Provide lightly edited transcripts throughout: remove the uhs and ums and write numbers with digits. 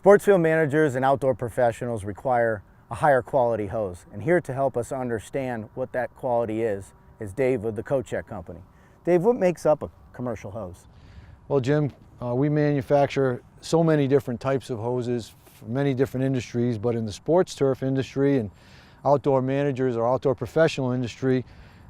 Sports field managers and outdoor professionals require a higher quality hose, and here to help us understand what that quality is Dave with the Kochek Company. Dave, what makes up a commercial hose? Well, Jim, we manufacture so many different types of hoses for many different industries, but in the sports turf industry and outdoor managers or outdoor professional industry,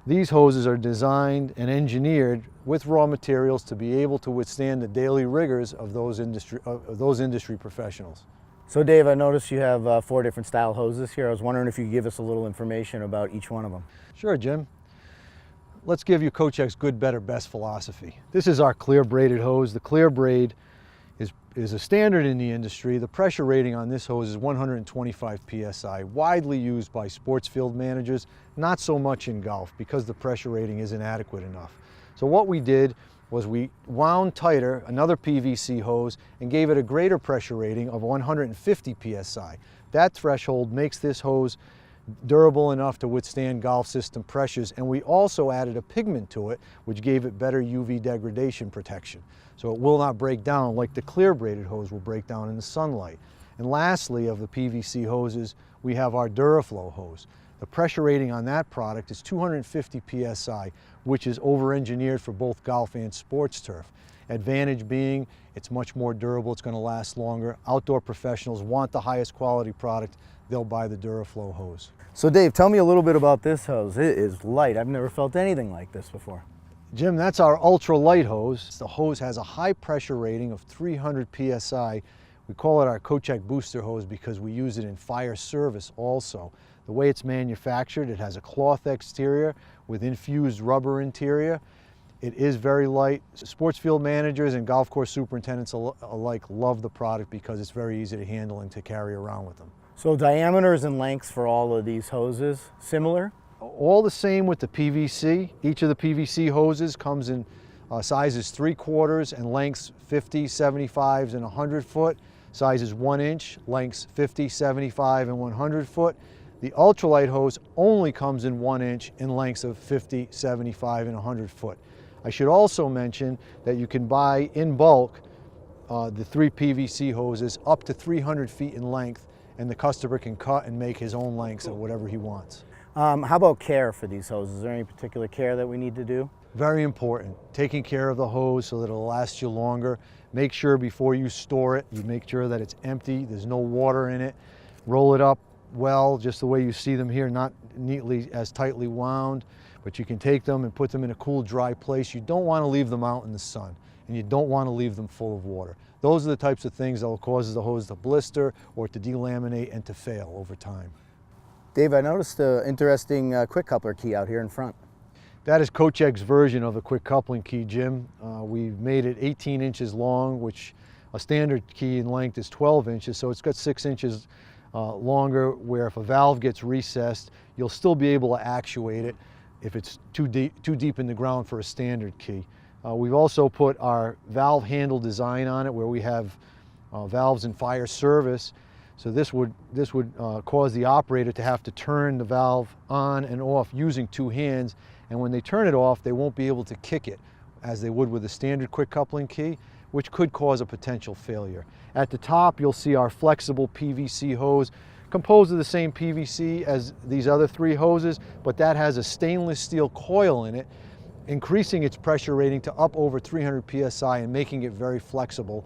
these hoses are designed and engineered with raw materials to be able to withstand the daily rigors of those industry professionals. So Dave, I noticed you have 4 different style hoses here. I was wondering if you could give us a little information about each one of them. Sure, Jim. Let's give you Kochek's good, better, best philosophy. This is our clear braided hose. The clear braid is a standard in the industry. The pressure rating on this hose is 125 psi, widely used by sports field managers, not so much in golf because the pressure rating isn't adequate enough. So what we did was we wound tighter another PVC hose and gave it a greater pressure rating of 150 psi. That threshold makes this hose durable enough to withstand golf system pressures, and we also added a pigment to it which gave it better UV degradation protection. So it will not break down like the clear braided hose will break down in the sunlight. And lastly, of the PVC hoses, we have our DuraFlow hose. The pressure rating on that product is 250 psi, which is over-engineered for both golf and sports turf. Advantage being, it's much more durable, it's going to last longer. Outdoor professionals want the highest quality product, they'll buy the DuraFlow hose. So Dave, tell me a little bit about this hose. It is light. I've never felt anything like this before. Jim, that's our ultra light hose. The hose has a high pressure rating of 300 psi. We call it our Kochek booster hose because we use it in fire service also. The way it's manufactured, it has a cloth exterior with infused rubber interior. It is very light. Sports field managers and golf course superintendents alike love the product because it's very easy to handle and to carry around with them. So diameters and lengths for all of these hoses, similar? All the same with the PVC. Each of the PVC hoses comes in sizes 3/4 and lengths 50, 75s, and 100 foot. Sizes 1 inch, lengths 50, 75, and 100 foot. The ultralight hose only comes in 1 inch in lengths of 50, 75, and 100 foot. I should also mention that you can buy in bulk the 3 PVC hoses up to 300 feet in length, and the customer can cut and make his own lengths of whatever he wants. How about care for these hoses? Is there any particular care that we need to do? Very important. Taking care of the hose so that it'll last you longer. Make sure before you store it, you make sure that it's empty, there's no water in it. Roll it up well, just the way you see them here, not neatly as tightly wound, but you can take them and put them in a cool, dry place. You don't want to leave them out in the sun, and you don't want to leave them full of water. Those are the types of things that will cause the hose to blister or to delaminate and to fail over time. Dave, I noticed an interesting quick coupler key out here in front. That is Kochek's version of the quick coupling key, Jim. We've made it 18 inches long, which a standard key in length is 12 inches, so it's got 6 inches longer, where if a valve gets recessed, you'll still be able to actuate it if it's too deep in the ground for a standard key. We've also put our valve handle design on it, where we have valves in fire service. So this would cause the operator to have to turn the valve on and off using 2 hands, and when they turn it off, they won't be able to kick it as they would with a standard quick coupling key, which could cause a potential failure. At the top, you'll see our flexible PVC hose, composed of the same PVC as these other 3 hoses, but that has a stainless steel coil in it, increasing its pressure rating to up over 300 psi and making it very flexible.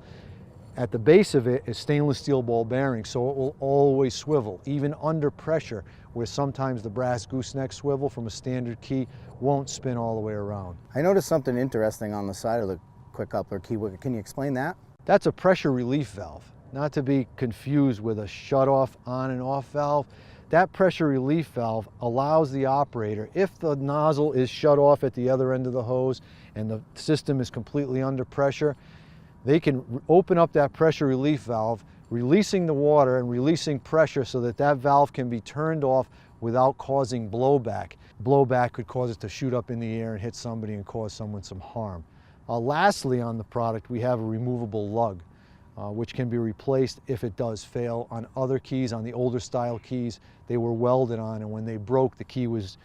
At the base of it is stainless steel ball bearings, so it will always swivel, even under pressure, where sometimes the brass gooseneck swivel from a standard key won't spin all the way around. I noticed something interesting on the side of the quick coupler key. Can you explain that? That's a pressure relief valve, not to be confused with a shut-off on and off valve. That pressure relief valve allows the operator, if the nozzle is shut off at the other end of the hose and the system is completely under pressure, they can open up that pressure relief valve, releasing the water and releasing pressure so that that valve can be turned off without causing blowback. Blowback could cause it to shoot up in the air and hit somebody and cause someone some harm. Lastly, on the product, we have a removable lug, which can be replaced if it does fail. On other keys, on the older style keys, they were welded on, and when they broke, the key was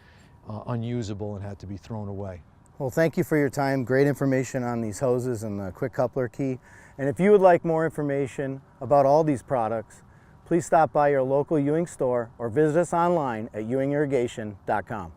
unusable and had to be thrown away. Well, thank you for your time. Great information on these hoses and the quick coupler key. And if you would like more information about all these products, please stop by your local Ewing store or visit us online at ewingirrigation.com.